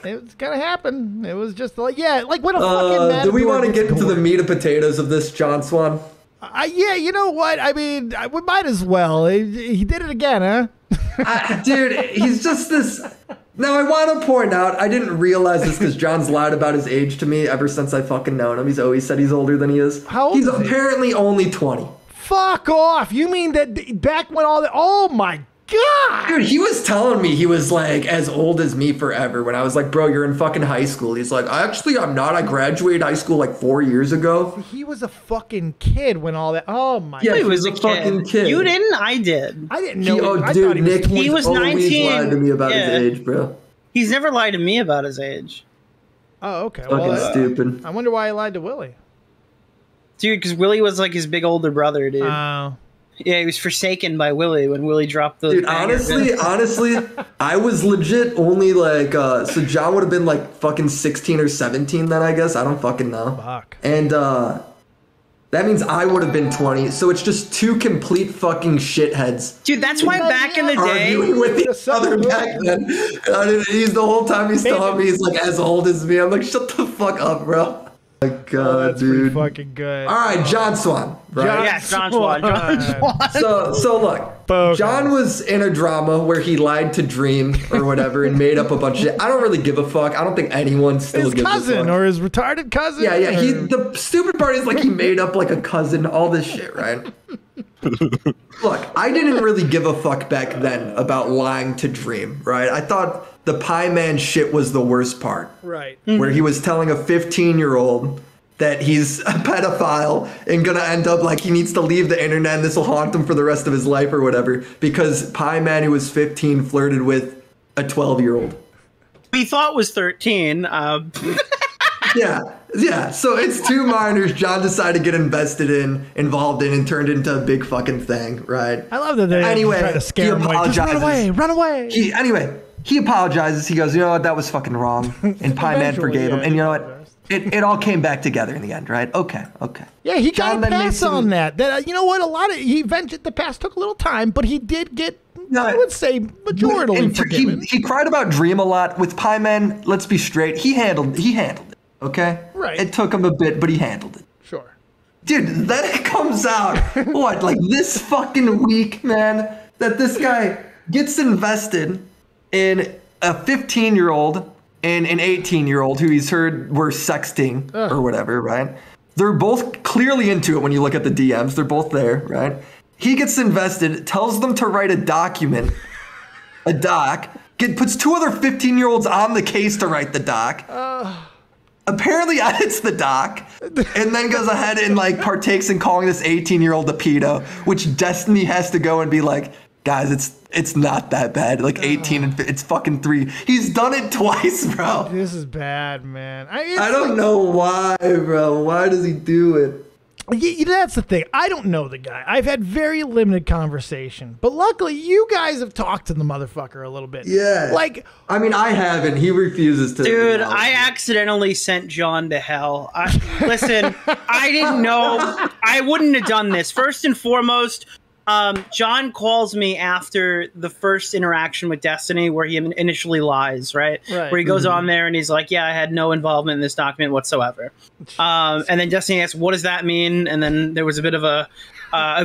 it was gonna happen. It was just like, yeah, like what a fucking. Do we want to get into the meat and potatoes of this, John Swan? Yeah, you know what? I mean, we might as well. He did it again, huh? Dude, he's just this. Now, I want to point out, I didn't realize this because John's lied about his age to me ever since I fucking known him. He's always said he's older than he is. How old He's is he? apparently only 20. Fuck off. You mean that back when all the... Oh, my God. Dude, he was telling me he was like as old as me forever when I was like, bro, you're in fucking high school. He's like, actually, I'm not. I graduated high school like 4 years ago. He was a fucking kid when all that... Oh, my God. Yeah, He was a fucking kid. You didn't? I did. I didn't know. I Dude, thought Nick, he was always 19. lied to me about his Yeah. age, bro. He's never lied to me about his age. Oh, okay. Fucking stupid. I wonder why he lied to Willie. Dude, because Willie was like his big older brother, dude. Oh. Yeah, he was forsaken by Willie when Willie dropped those. Dude, bangers. honestly, I was legit only like, so John would have been like fucking 16 or 17 then, I guess. I don't fucking know. Fuck. And that means I would have been 20. So it's just two complete fucking shitheads Dude, that's why back in the day. arguing with each other back then. He's the whole time he's telling me he's like as old as me. I'm like, shut the fuck up, bro. Oh my God, That's pretty dude. fucking good. All right, John Swan. Right? Yeah, John Swan. John Swan. So look, Bogus. John was in a drama where he lied to Dream or whatever and made up a bunch of shit. I don't really give a fuck. I don't think anyone still His gives a cousin fuck. or his retarded cousin? Yeah. or- The stupid part is like he made up like a cousin, all this shit, right? Look, I didn't really give a fuck back then about lying to Dream, right? I thought the Pie Man shit was the worst part. Right. Where he was telling a 15-year-old that he's a pedophile and gonna end up like he needs to leave the internet and this will haunt him for the rest of his life or whatever because Pie Man, who was 15, flirted with a 12-year-old. He thought was 13. Yeah. So it's two minors John decided to get involved in, and turned into a big fucking thing, right? I love that they try to scare him. Like, just run away, run away. He apologizes. He goes, you know what, that was fucking wrong. And Pie Man forgave him. And you know what? It all came back together in the end, right? Okay. Yeah, he got John a then pass on that. You know what? The pass took a little time, but he did get, I would say, majority forgiven. He cried about Dream a lot. With Pie Man, let's be straight, he handled it, okay? Right. It took him a bit, but he handled it. Sure. Dude, then it comes out, what, like this fucking week, man, that this guy gets invested in a 15-year-old and an 18-year-old who he's heard were sexting or whatever, right? They're both clearly into it when you look at the DMs. They're both there, right? He gets invested, tells them to write a doc, puts two other 15-year-olds on the case to write the doc. Apparently edits the doc, and then goes ahead and like partakes in calling this 18-year-old a pedo, which Destiny has to go and be like, guys, it's not that bad. Like 18 and it's fucking 3. He's done it twice, bro. This is bad, man. I don't know why, bro. Why does he do it? That's the thing. I don't know the guy. I've had very limited conversation, but luckily you guys have talked to the motherfucker a little bit. Yeah. Like, I mean, I haven't. He refuses to. Dude, I accidentally sent John to hell. Listen, I didn't know. I wouldn't have done this. First and foremost, John calls me after the first interaction with Destiny where he initially lies, right? Where he goes on there and he's like, yeah, I had no involvement in this document whatsoever. And then Destiny asks, what does that mean? And then there was a bit of a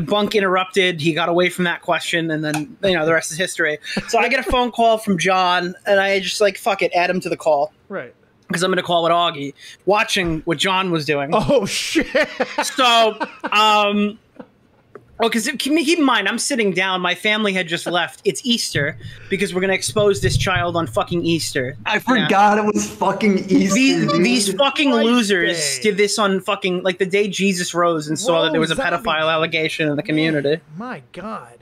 bunk interrupted. He got away from that question, and then, you know, the rest is history. So I get a phone call from John, and I just like, fuck it, add him to the call. right. Because I'm going to call it Augie, watching what John was doing. Oh, shit. So, because keep in mind, I'm sitting down. My family had just left. It's Easter because we're going to expose this child on fucking Easter. I forgot it was fucking Easter. These fucking Christ looers day. did this on fucking, like, the day Jesus rose and saw that there was a pedophile allegation in the community. My God.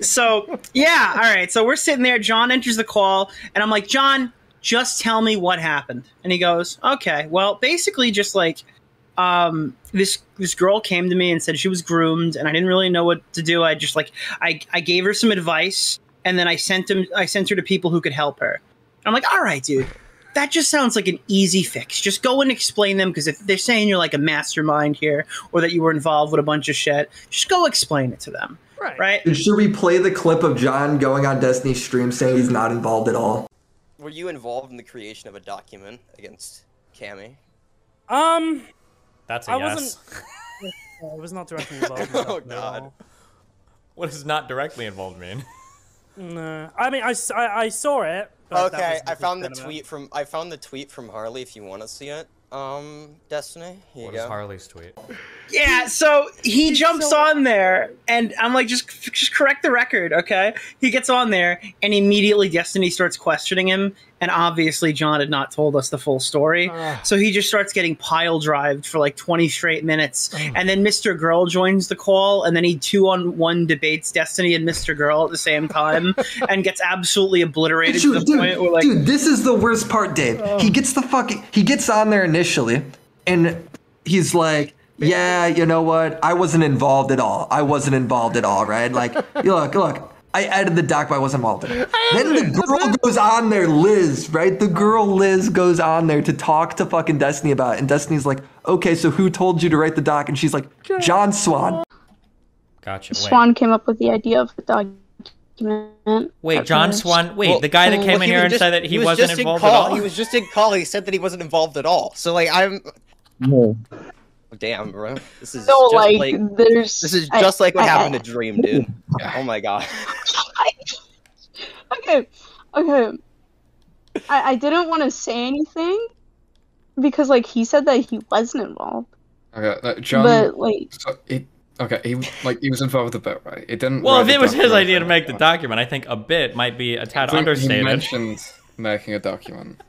So, yeah, all right. So we're sitting there. John enters the call, and I'm like, John, just tell me what happened. And he goes, okay, well, basically just like, this girl came to me and said she was groomed, and I didn't really know what to do. I just like I gave her some advice, and then I sent her to people who could help her. I'm like, all right, dude, that just sounds like an easy fix. Just go and explain them, because if they're saying you're like a mastermind here or that you were involved with a bunch of shit, just go explain it to them. Right. Right. Should we play the clip of John going on Destiny's stream saying he's not involved at all? were you involved in the creation of a document against Cammy? That's a I yes. I was not directly involved in that Oh, at God. all. What does not directly involved mean? No. I mean, I saw it. But Okay, that I found the was tweet from Harley. If you want to see it, Destiny. Here What you is go. Harley's tweet? Yeah, so he jumps on there, and I'm like, just correct the record, okay? He gets on there, and immediately Destiny starts questioning him, and obviously John had not told us the full story, so he just starts getting pile-drived for like 20 straight minutes, and then Mr. Girl joins the call, and then he 2-on-1 debates Destiny and Mr. Girl at the same time, and gets absolutely obliterated to the point where, like... Dude, this is the worst part, Dave. He gets he gets on there initially, and he's like, yeah, you know what? I wasn't involved at all. Right? Like, look, I edited the doc, but I wasn't involved in it. Then the girl goes on there, Liz, right? The girl Liz goes on there to talk to fucking Destiny about it. And Destiny's like, okay, so who told you to write the doc? And she's like, John Swan. Gotcha. Wait. Swan came up with the idea of the document. Wait, John Swan. Wait, the guy that came in here and said that he wasn't involved at all. He was just in call. He said that he wasn't involved at all. So like, No. Damn, bro. This is So, just like, there's... This is just like what happened to Dream, dude. Oh my god. Okay. I didn't want to say anything because, like, he said that he wasn't involved. Okay, John. But, like... So he was involved with a bit, right? It didn't. Well, if it was his idea to make the document, I think a bit might be a tad understated. He mentioned making a document.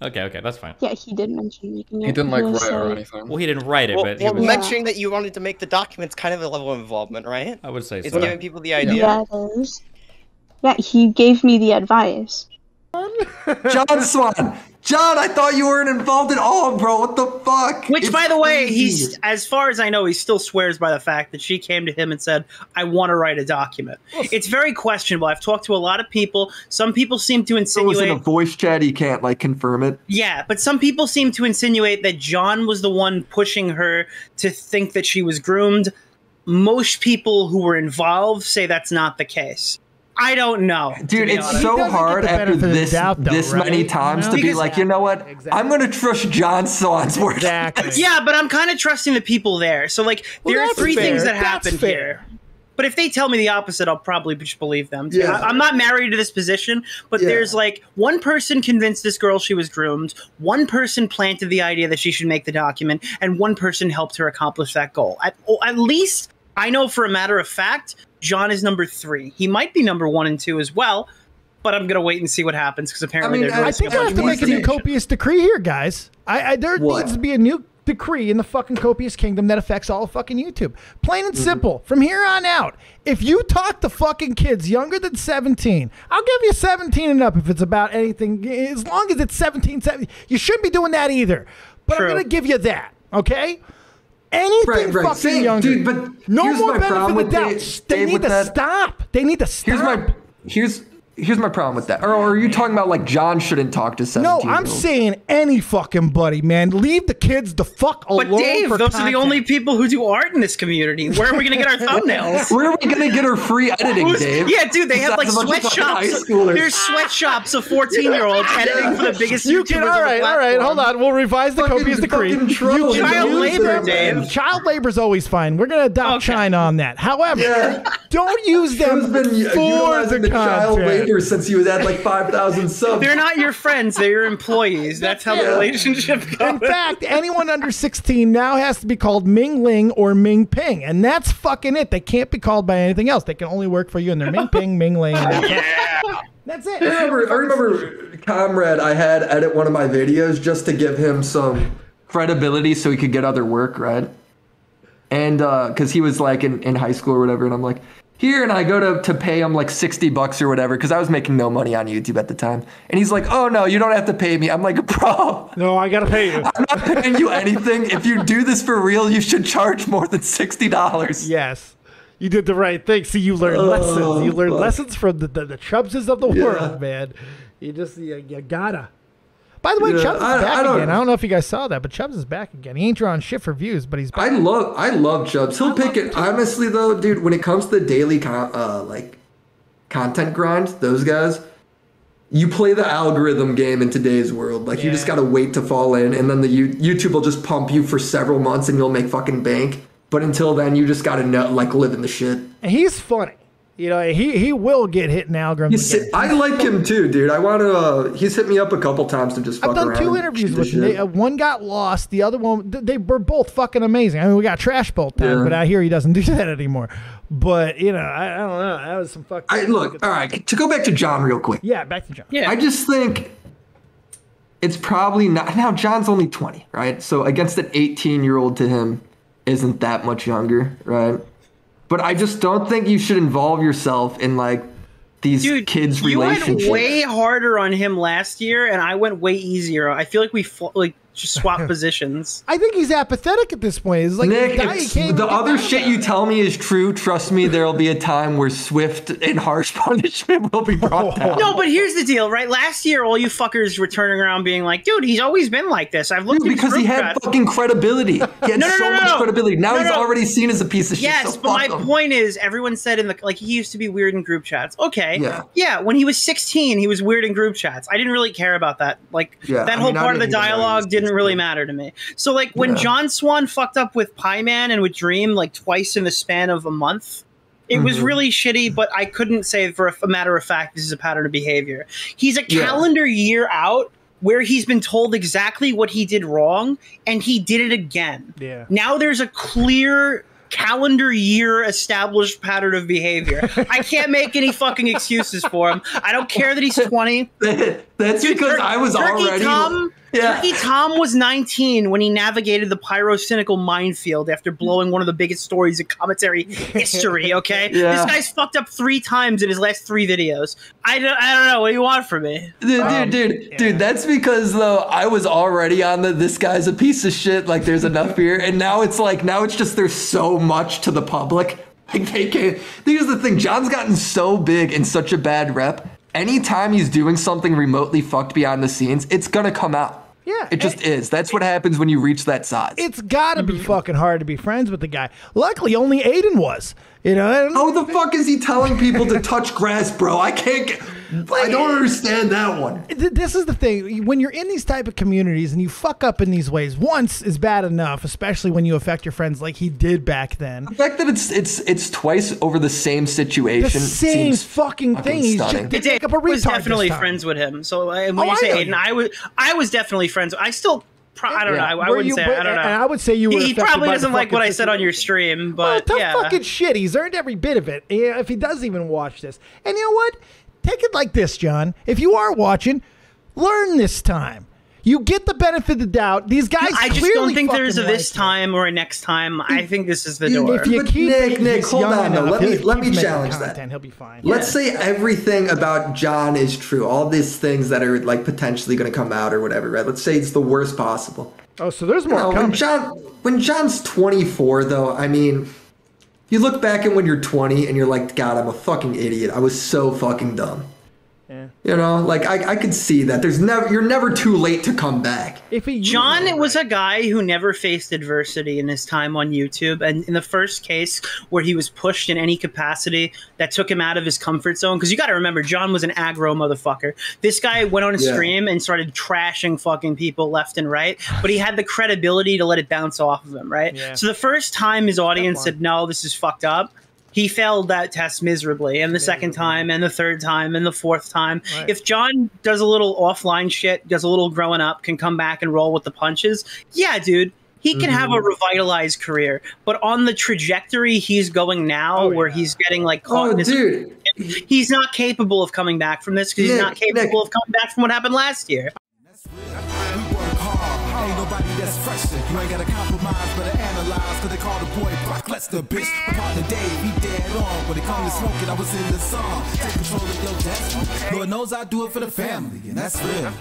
Okay, that's fine. Yeah, he did mention making it. He didn't, like, was write or anything. Well, he didn't write it, but he well, was... mentioning that you wanted to make the document's kind of a level of involvement, right? I would say It's so. giving people the idea. Yeah, it is. Yeah, he gave me the advice. John Swan. John, I thought you weren't involved at all, bro. What the fuck? Which, It's by the way, crazy. as far as I know, he still swears by the fact that she came to him and said, I want to write a document. It's very questionable. I've talked to a lot of people. Some people seem to It was in insinuate... a voice chat. You can't, like, confirm it. Yeah, but some people seem to insinuate that John was the one pushing her to think that she was groomed. Most people who were involved say that's not the case. I don't know. Dude, it's He so doesn't hard get the after benefit of the this doubt, though, this right? many times You to know? be like, you know what? Exactly. I'm gonna trust John Swan's work. Exactly. Yeah, but I'm kind of trusting the people there. So, like, there are that's three fair. things that That's happen fair. here. But if they tell me the opposite, I'll probably just believe them. Yeah. I'm not married to this position, but Yeah. there's like one person convinced this girl she was groomed, one person planted the idea that she should make the document, and one person helped her accomplish that goal. At least I know for a matter of fact, John is number 3. He might be number 1 and 2 as well, but I'm gonna wait and see what happens because apparently they're doing I think I have to make a new copious decree here, guys. There What? needs to be a new decree in the fucking copious kingdom that affects all of fucking YouTube. Plain and simple. From here on out, if you talk to fucking kids younger than 17, I'll give you 17 and up if it's about anything. As long as it's 17, you shouldn't be doing that either. But True. I'm going to give you that, okay? Anything Right. fucking Same, younger. dude, but no here's more my benefit problem of with the doubt. Dave- They Dave need with to that. stop. They need to stop. Here's my problem with that. Or are you talking about like John shouldn't talk to 17? No, I'm saying any fucking buddy, man. Leave the kids the fuck alone. But Dave, for those are the content. only people who do art in this community. Where are we going to get our thumbnails? Where are we gonna get our free editing, Dave? Yeah, dude, they have like Besides a bunch of fucking high sweatshops. schoolers. There's sweatshops of 14-year-olds editing for the biggest You YouTubers can, on all the right, hold platform. on. We'll revise the Fucking- copious decree. fucking trolls. You can Child use labor, them. Dave. Child labor's always fine. We're going to adopt Okay. China on that. However, Yeah. don't use Joe's them been for utilizing the the child content. labor since he was at like 5,000 subs. They're not your friends, they're your employees. That's how the relationship goes. In fact, anyone under 16 now has to be called Ming Ling or Ming Ping, and that's fucking it. They can't be called by anything else. They can only work for you, and they're Ming Ping, Ming Ling. And that's it. I remember Comrade I had edit one of my videos just to give him some credibility so he could get other work, right? And because he was like in high school or whatever, and I'm like, here, and I go to pay him like $60 or whatever because I was making no money on YouTube at the time. And he's like, oh no, you don't have to pay me. I'm like, bro, No, I got to pay you. I'm not paying you anything. If you do this for real, you should charge more than $60. Yes. You did the right thing. See, you learned lessons. You learned fuck. lessons from the Chubbses of the world, man. You gotta. By the way, Yeah, Chubbs is I back don't- again. I don't know if you guys saw that, but Chubbs is back again. He ain't drawing shit for views, but he's back. I love Chubbs. He'll pick it. Honestly, though, dude, when it comes to daily content grind, those guys, you play the algorithm game in today's world. Like you just gotta wait to fall in, and then the YouTube will just pump you for several months, and you'll make fucking bank. But until then, you just gotta live in the shit. And he's funny. You know, he will get hit in algorithms. I like him too, dude. I want to. He's hit me up a couple times to just fuck around. I've done 2 interviews with him. One got lost. The other one, they were both fucking amazing. I mean, we got trash both times, but I hear he doesn't do that anymore. But you know, I don't know. That was some fucking. Look, all right. To go back to John real quick. Yeah, back to John. Yeah. I just think it's probably not. Now John's only 20, right? So against an 18-year-old to him isn't that much younger, right? But I just don't think you should involve yourself in like these kids' relationships. You went way harder on him last year, and I went way easier. I feel like we just swap positions. I think he's apathetic at this point. It's like Nick, if the other shit you tell me is true, trust me, there'll be a time where swift and harsh punishment will be brought down. No, but here's the deal, right? Last year, all you fuckers were turning around being like, dude, he's always been like this. I've looked because he had fucking credibility. He had so much credibility. Now he's already seen as a piece of shit. Yes, so but my point is, everyone said he used to be weird in group chats. Okay. Yeah, when he was 16, he was weird in group chats. I didn't really care about that. That whole part of the dialogue didn't really matter to me. So when John Swan fucked up with Pie Man and with Dream twice in the span of a month, it was really shitty, but I couldn't say for a matter of fact this is a pattern of behavior. He's a calendar year out where he's been told exactly what he did wrong, and he did it again. Yeah. Now there's a clear calendar year established pattern of behavior. I can't make any fucking excuses for him. I don't care that he's 20. That's because I was already... Turkey Tom was 19 when he navigated the pyrocynical minefield after blowing one of the biggest stories in commentary history, okay? This guy's fucked up 3 times in his last 3 videos. I don't know. What do you want from me? Dude, that's because, though, I was already on this guy's a piece of shit, like, there's enough here, and now it's just there's so much to the public. Like, they can't... Here's the thing, John's gotten so big and such a bad rep. Anytime he's doing something remotely fucked behind the scenes, it's gonna come out. Yeah. It just is. That's what happens when you reach that size. It's gotta be fucking hard to be friends with the guy. Luckily, only Aiden was. You know? How the fuck is he telling people to touch grass, bro? I can't get... I don't understand that one. This is the thing. When you're in these type of communities and you fuck up in these ways, once is bad enough, especially when you affect your friends like he did back then. The fact that it's twice over the same situation, the same fucking thing. He's just like a retard. I was definitely friends with him. So when you say Aiden, I was definitely friends. I still. I don't know. I wouldn't say. I don't know. And I would say you were. He probably doesn't like what I said on your stream, but tough fucking shit. He's earned every bit of it. If he doesn't even watch this, and you know what? Take it like this, John. If you are watching, learn this time. You get the benefit of the doubt. These guys I just don't think there's a this time or a next time. I think this is the door. If you keep Nick, hold on. Though. Let me challenge that. He'll be fine. Let's say everything about John is true. All these things that are like potentially going to come out or whatever, right? Let's say it's the worst possible. Oh, so there's more coming. When John's 24, though, I mean... You look back at when you're 20 and you're like, God, I'm a fucking idiot. I was so fucking dumb. Yeah. You know, like I could see that. You're never too late to come back. John was a guy who never faced adversity in his time on YouTube, and in the first case where he was pushed in any capacity that took him out of his comfort zone, because you got to remember, John was an aggro motherfucker. This guy went on a stream and started trashing fucking people left and right, but he had the credibility to let it bounce off of him, right? Yeah. So the first time his audience said, no, this is fucked up, he failed that test miserably, and the second time, and the third time, and the fourth time. Right. If John does a little offline shit, does a little growing up, can come back and roll with the punches, yeah, dude, he can have a revitalized career. But on the trajectory he's going now, where he's getting like caught in his he's not capable of coming back from this, because he's not capable of coming back from what happened last year. Ain't nobody that's fresher. You ain't gotta compromise, but analyze. Cause they call the boy Brock Lesnar, bitch. My partner Dave, he dead on. When it comes to smoking, I was in the song. Take control of your destiny. Lord knows I do it for the family, and that's real.